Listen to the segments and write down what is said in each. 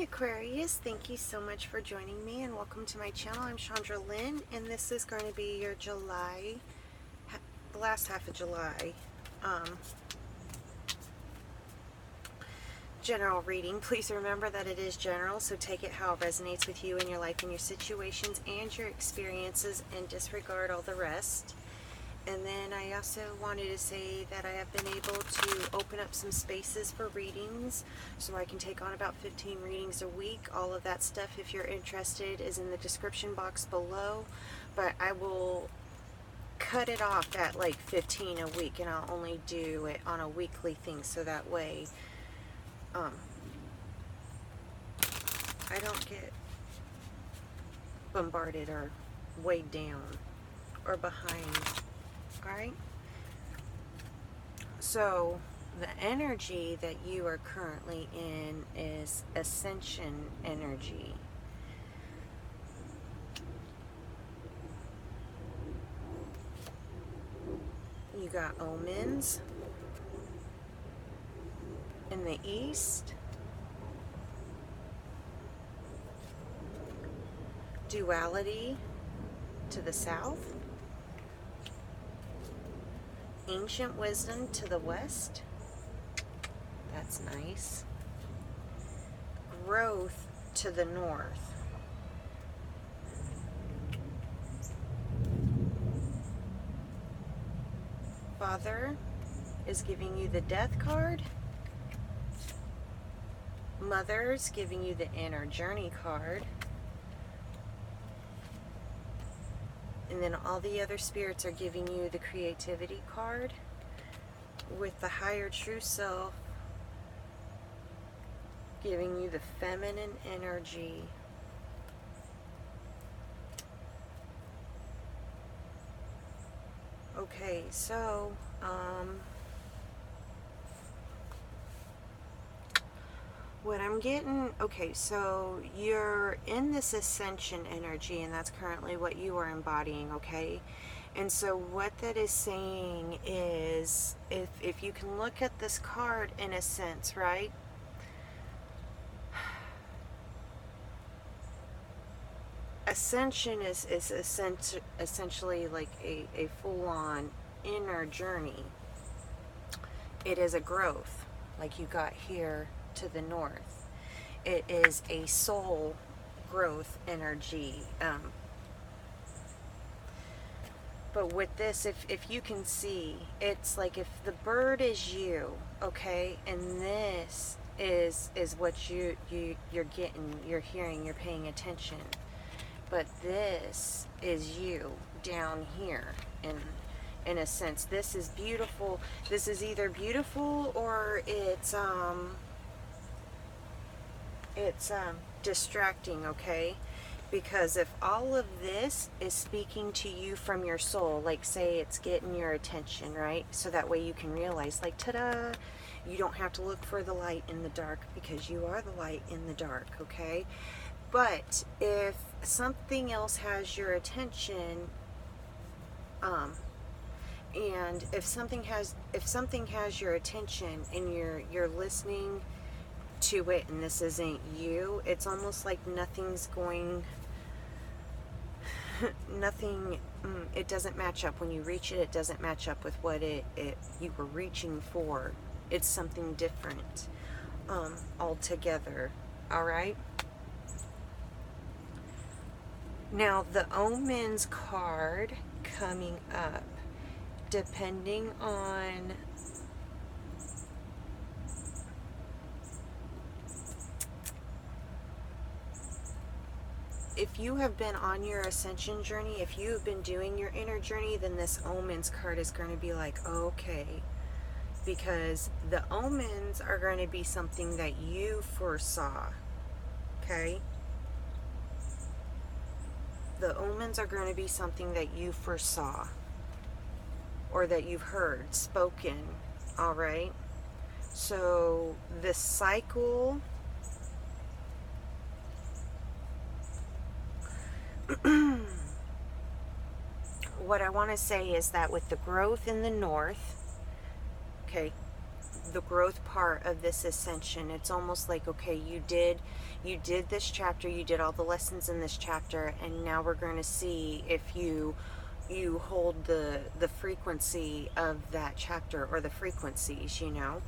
Hi Aquarius, thank you so much for joining me and welcome to my channel. I'm Shandra Lynn and this is going to be your July, the last half of July general reading. Please remember that it is general, so take it how it resonates with you in your life and your situations and your experiences and disregard all the rest. And then I also wanted to say that I have been able to open up some spaces for readings, so I can take on about 15 readings a week. All of that stuff, if you're interested, is in the description box below, but I will cut it off at like 15 a week, and I'll only do it on a weekly thing, so that way I don't get bombarded or weighed down or behind. Alright, so the energy that you are currently in is ascension energy. You got omens in the east, duality to the south, ancient wisdom to the west. That's nice. Growth to the north. Father is giving you the death card. Mother's giving you the inner journey card. And then all the other spirits are giving you the creativity card, with the higher true self giving you the feminine energy. Okay, so what I'm getting, okay, so you're in this ascension energy, and that's currently what you are embodying, okay? And so what that is saying is, if you can look at this card in a sense, right? Ascension is essentially like a full-on inner journey. It is a growth, like you got here to the north. It is a soul growth energy. But with this, if you can see, it's like if the bird is you, okay, and this is what you're getting, you're hearing, you're paying attention. But this is you down here, in a sense. This is beautiful. This is either beautiful or it's distracting, okay? Because if all of this is speaking to you from your soul, like say it's getting your attention, right? So that way you can realize, like, ta-da, you don't have to look for the light in the dark, because you are the light in the dark, okay? But if something else has your attention, and if something has your attention and you're listening to it, and this isn't you, it's almost like nothing's going, nothing, it doesn't match up. When you reach it, it doesn't match up with what you were reaching for. It's something different altogether. All right. Now, the omens card coming up, depending on if you have been on your ascension journey, if you have been doing your inner journey, then this omens card is going to be like, okay, because the omens are going to be something that you foresaw, okay? The omens are going to be something that you foresaw, or that you've heard spoken, all right? So the cycle, what I want to say is that with the growth in the north, okay, the growth part of this ascension. It's almost like, okay, you did this chapter, you did all the lessons in this chapter, and now we're going to see if you hold the frequency of that chapter, or the frequencies, you know.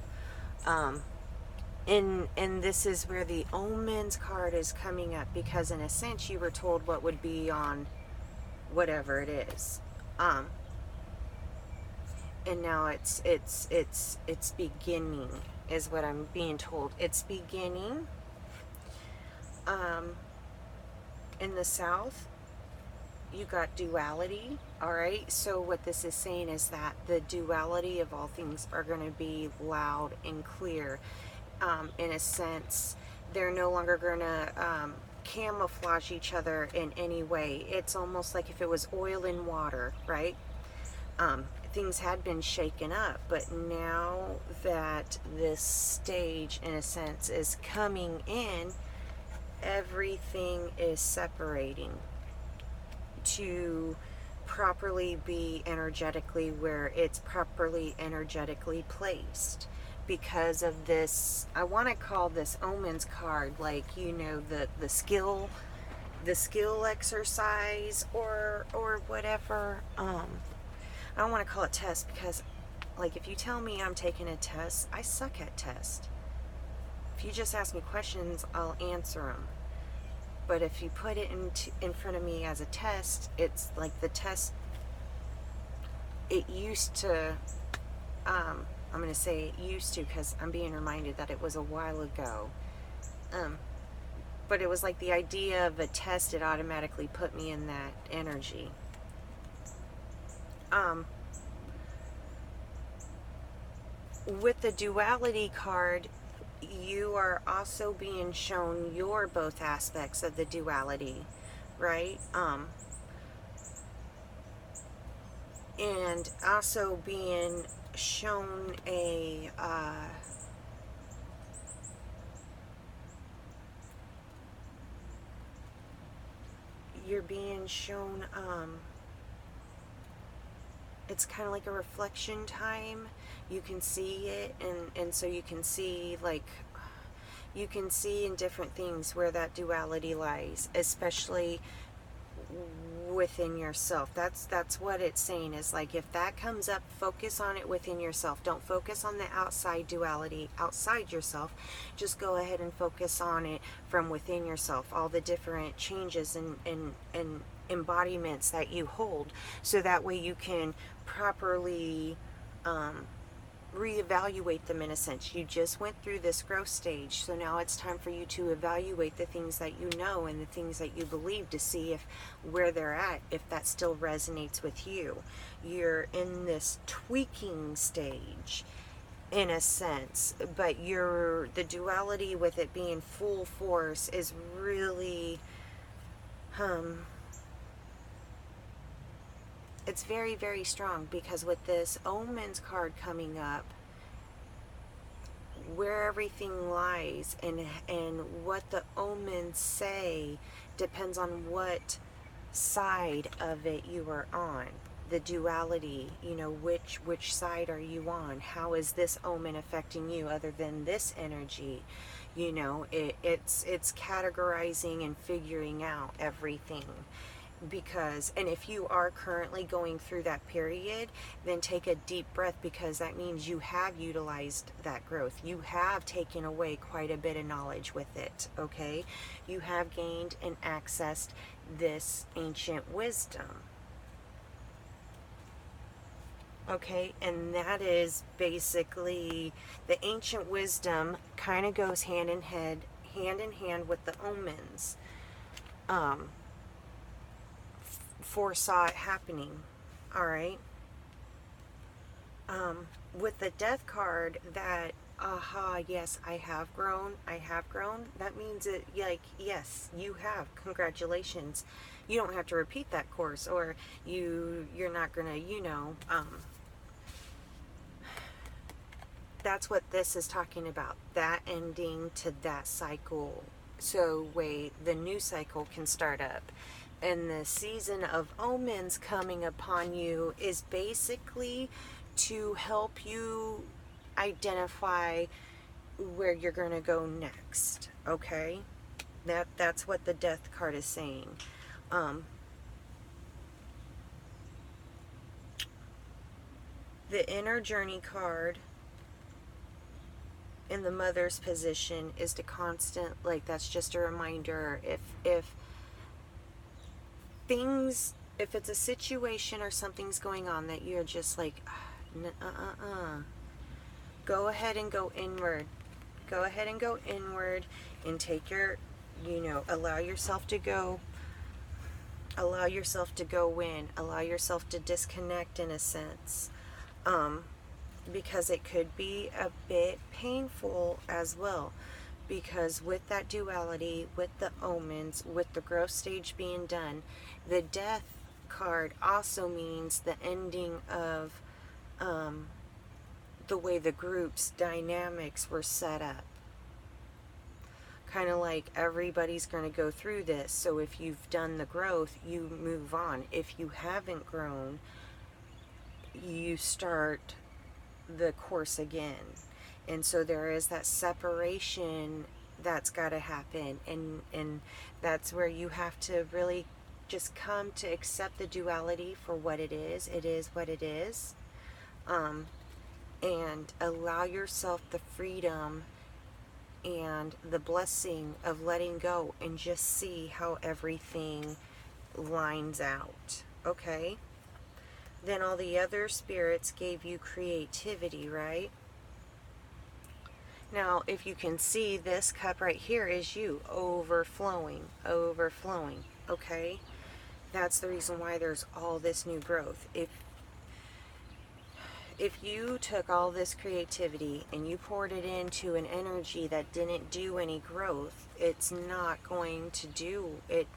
And this is where the omens card is coming up, because in a sense you were told what would be on whatever it is. And now it's beginning, is what I'm being told. It's beginning. In the south, you got duality. All right, so what this is saying is that the duality of all things are going to be loud and clear. In a sense, they're no longer going to camouflage each other in any way. It's almost like if it was oil and water, right? Things had been shaken up, but now that this stage, in a sense, is coming in, everything is separating to properly be energetically where it's properly energetically placed. Because of this, I want to call this omens card, like, you know, the skill exercise, or whatever. I don't want to call it test, because, like, if you tell me I'm taking a test, I suck at test. If you just ask me questions, I'll answer them. But if you put it in front of me as a test, it's like the test, it used to, I'm going to say it used to, because I'm being reminded that it was a while ago. But it was like the idea of a test, it automatically put me in that energy. With the duality card, you are also being shown your both aspects of the duality, right? And also being shown a you're being shown it's kind of like a reflection time. You can see it, and so you can see, like, you can see in different things where that duality lies, especially within yourself. That's what it's saying, is like, if that comes up, focus on it within yourself. Don't focus on the outside duality outside yourself. Just go ahead and focus on it from within yourself, all the different changes and embodiments that you hold, so that way you can properly reevaluate them. In a sense, you just went through this growth stage, so now it's time for you to evaluate the things that you know and the things that you believe, to see if where they're at, if that still resonates with you. You're in this tweaking stage, in a sense, but the duality with it being full force is really it's very, very strong, because with this omens card coming up, where everything lies and what the omens say depends on what side of it you are on. The duality, you know, which side are you on? How is this omen affecting you, other than this energy? You know, it's categorizing and figuring out everything. Because, and if you are currently going through that period, then take a deep breath, because that means you have utilized that growth. You have taken away quite a bit of knowledge with it, okay? You have gained and accessed this ancient wisdom. Okay, and that is basically, the ancient wisdom kind of goes hand in hand with the omens. Foresaw it happening. All right. With the death card, that yes, I have grown, that means it, like, yes, you have, congratulations. You don't have to repeat that course, or you're not gonna, you know, that's what this is talking about, that ending to that cycle, so the new cycle can start up. And the season of omens coming upon you is basically to help you identify where you're going to go next. Okay, that's what the Death card is saying. The Inner Journey card in the Mother's position is to constant, like, that's just a reminder. If things, if it's a situation or something's going on that you're just like, go ahead and go inward. Go ahead and go inward and take your, allow yourself to go. Allow yourself to go in. Allow yourself to disconnect in a sense. Because it could be a bit painful as well. Because with that duality, with the omens, with the growth stage being done, the Death card also means the ending of the way the group's dynamics were set up. Kind of like everybody's going to go through this. So if you've done the growth, you move on. If you haven't grown, you start the course again. And so there is that separation that's got to happen, and that's where you have to really just come to accept the duality for what it is. It is what it is. And allow yourself the freedom and the blessing of letting go and just see how everything lines out. Okay? Then all the other spirits gave you creativity, right? Now, if you can see, this cup right here is you, overflowing, overflowing, okay? That's the reason why there's all this new growth. If you took all this creativity and you poured it into an energy that didn't do any growth, it's not going to do it.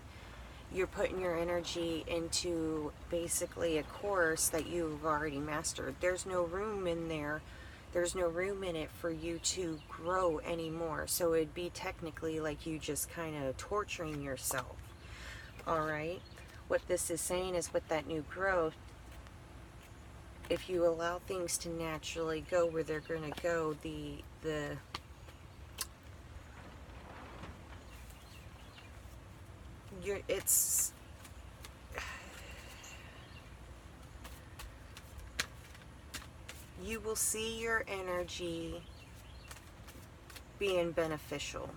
You're putting your energy into basically a course that you've already mastered. There's no room in there. There's no room in it for you to grow anymore. So it'd be technically like you just kind of torturing yourself. All right? What this is saying is, with that new growth, if you allow things to naturally go where they're going to go, you will see your energy being beneficial.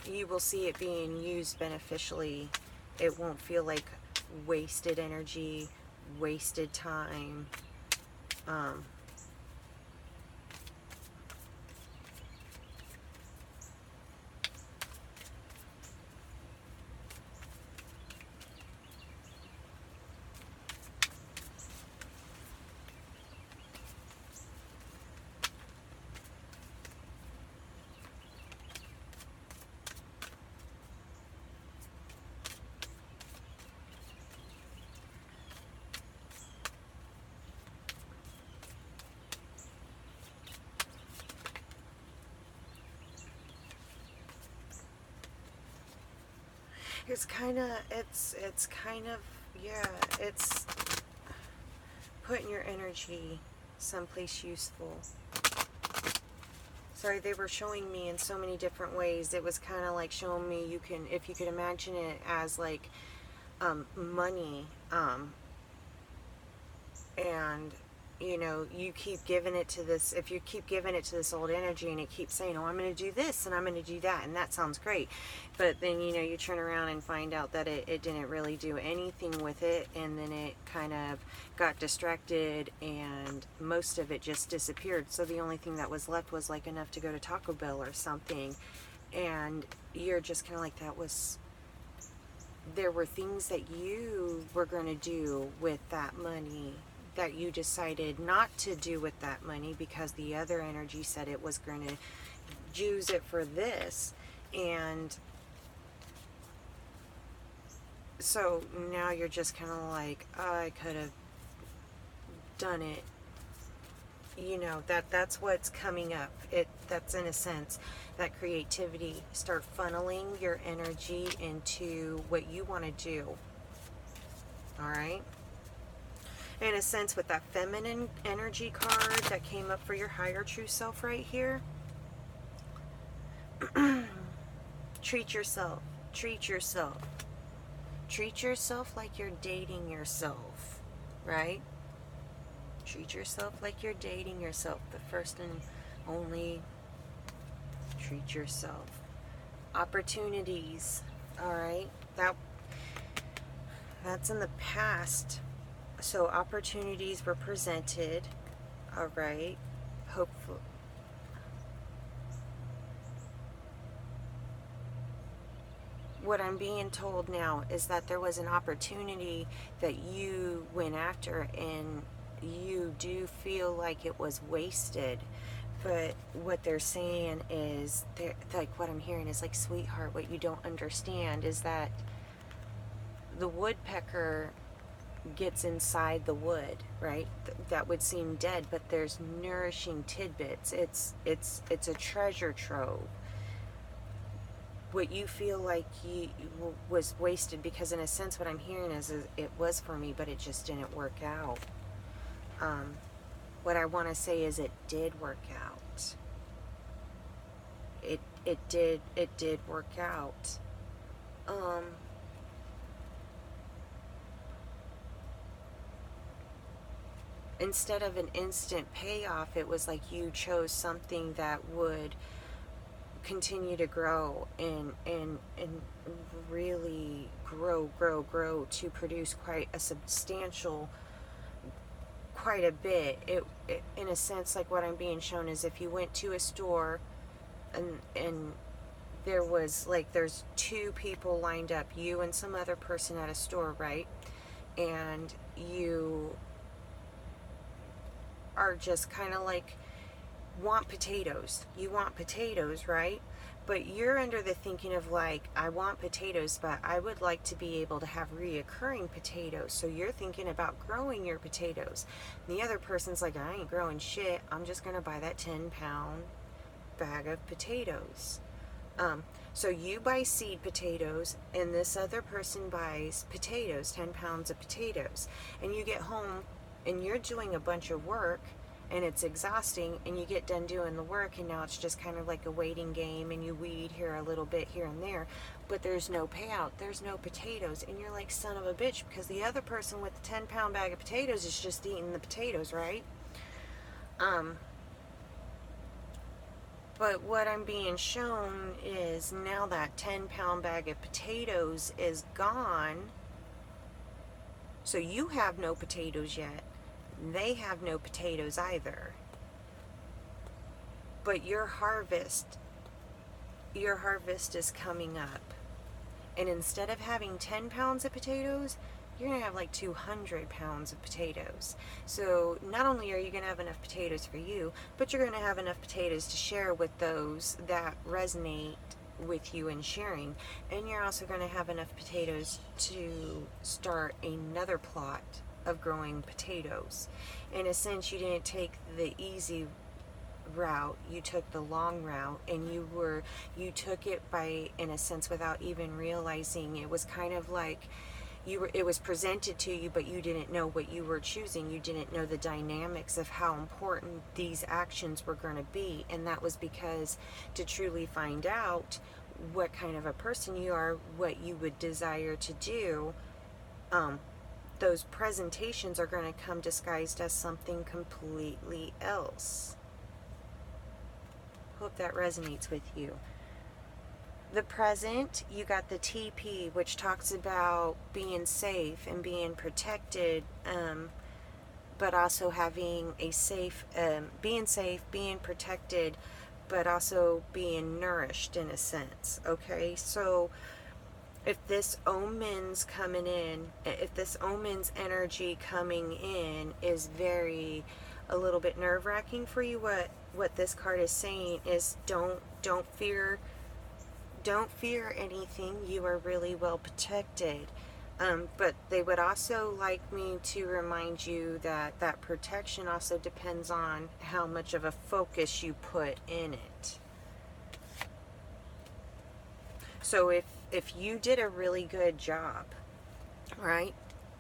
You will see it being used beneficially. It won't feel like wasted energy, wasted time. It's kind of putting your energy someplace useful. Sorry, they were showing me in so many different ways. It was kind of like showing me, if you could imagine it as like money, and you keep giving it to this. If you keep giving it to this old energy and it keeps saying, oh, I'm going to do this and I'm going to do that, and that sounds great, but then you turn around and find out that it didn't really do anything with it, and then it kind of got distracted and most of it just disappeared. So the only thing that was left was like enough to go to Taco Bell or something, and you're just kind of like, there were things that you were going to do with that money that you decided not to do with that money because the other energy said it was going to use it for this. And so now you're just kind of like, oh, I could have done it. That's what's coming up. That's in a sense that creativity. Start funneling your energy into what you want to do. All right? In a sense, with that feminine energy card that came up for your higher true self right here, treat yourself. Treat yourself. Treat yourself like you're dating yourself, right? Treat yourself like you're dating yourself. The first and only, treat yourself. Opportunities, all right? That's in the past. So opportunities were presented, all right? Hopefully. What I'm being told now is that there was an opportunity that you went after, and you do feel like it was wasted. But what they're saying is, like what I'm hearing is like, sweetheart, what you don't understand is that the woodpecker gets inside the wood, right? That would seem dead, but there's nourishing tidbits. It's a treasure trove. What you feel like was wasted, because in a sense what I'm hearing is it was for me, but it just didn't work out. What I want to say is it did work out. It did work out. Instead of an instant payoff, it was like you chose something that would continue to grow and really grow to produce quite a substantial, quite a bit. It in a sense, like what I'm being shown is, if you went to a store and there was like, there's two people lined up, you and some other person at a store, right? And you are just kind of like, want potatoes. You want potatoes, right? But you're under the thinking of like, I want potatoes, but I would like to be able to have reoccurring potatoes. So you're thinking about growing your potatoes. And the other person's like, I ain't growing shit. I'm just going to buy that 10-pound bag of potatoes. So you buy seed potatoes, and this other person buys potatoes, 10 pounds of potatoes. And you get home and you're doing a bunch of work, and it's exhausting, and you get done doing the work, and now it's just kind of like a waiting game, and you weed here a little bit here and there, but there's no payout, there's no potatoes, and you're like, son of a bitch, because the other person with the 10-pound bag of potatoes is just eating the potatoes, right? But what I'm being shown is, now that 10-pound bag of potatoes is gone, so you have no potatoes yet. They have no potatoes either. But your harvest is coming up. And instead of having 10 pounds of potatoes, you're going to have like 200 pounds of potatoes. So not only are you going to have enough potatoes for you, but you're going to have enough potatoes to share with those that resonate with you in sharing. And you're also going to have enough potatoes to start another plot of growing potatoes. In a sense, you didn't take the easy route, you took the long route, and you took it by, in a sense, without even realizing. It was kind of like it was presented to you, but you didn't know what you were choosing. You didn't know the dynamics of how important these actions were going to be. And that was because, to truly find out what kind of a person you are, what you would desire to do, those presentations are going to come disguised as something completely else. Hope that resonates with you. The present, you got the TP, which talks about being safe and being protected, but also having a safe, being protected, but also being nourished in a sense. Okay, so if this omen's coming in, if this omen's energy coming in is a little bit nerve-wracking for you, what this card is saying is, don't fear anything. You are really well protected. But they would also like me to remind you that protection also depends on how much of a focus you put in it. So if you did a really good job, right,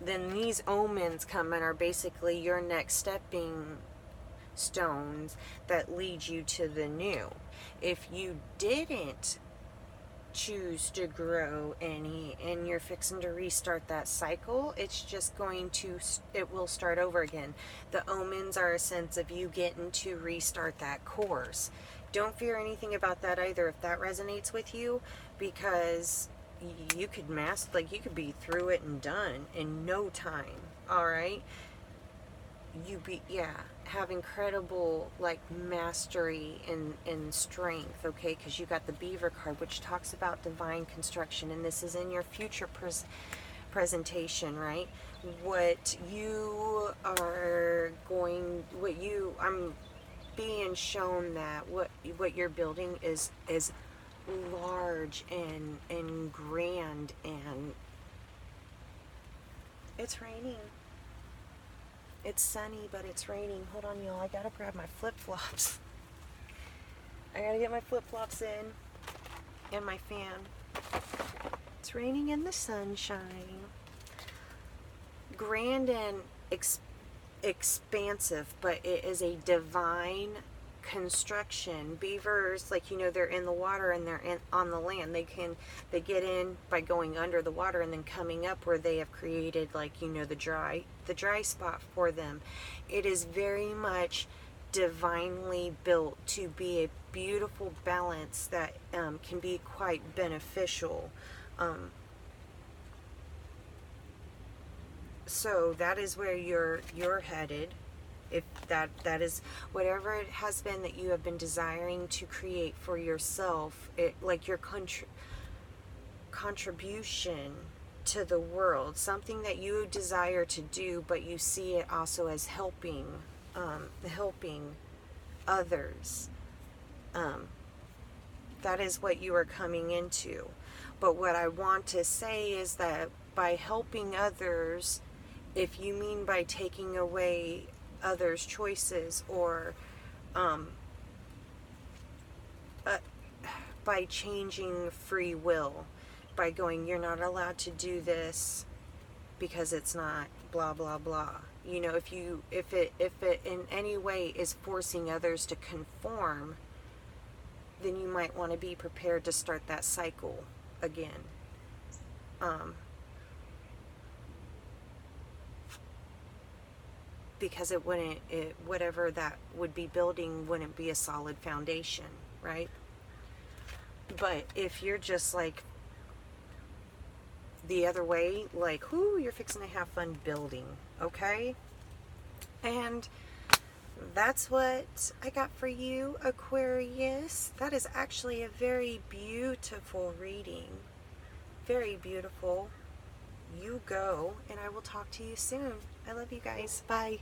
then these omens come and are basically your next stepping stones that lead you to the new. If you didn't choose to grow any and you're fixing to restart that cycle, it's just going to, it will start over again. The omens are a sense of you getting to restart that course. Don't fear anything about that either if that resonates with you, because you could you could be through it and done in no time. All right, have incredible like mastery and strength, okay, because you got the Beaver card, which talks about divine construction, and this is in your future presentation, right? What you are going, I'm being shown that what you're building is large and grand, and it's raining. It's sunny, but it's raining. Hold on, y'all. I gotta grab my flip-flops. I gotta get my flip-flops in and my fan. It's raining in the sunshine. Grand and expansive, but it is a divine construction. Beavers, like, they're in the water and they're on the land. They get in by going under the water and then coming up where they have created, like, the dry spot for them. It is very much divinely built to be a beautiful balance that can be quite beneficial. So that is where you're headed. If that is whatever it has been that you have been desiring to create for yourself, like your contribution to the world, something that you desire to do, but you see it also as helping others. That is what you are coming into. But what I want to say is that by helping others, if you mean by taking away others' choices, or by changing free will, by going, you're not allowed to do this because it's not blah blah blah. If it in any way is forcing others to conform, then you might want to be prepared to start that cycle again. Because whatever that would be building wouldn't be a solid foundation, right? But if you're just like the other way, like, you're fixing to have fun building, okay? And that's what I got for you, Aquarius. That is actually a very beautiful reading. Very beautiful. You go, and I will talk to you soon. I love you guys. Bye.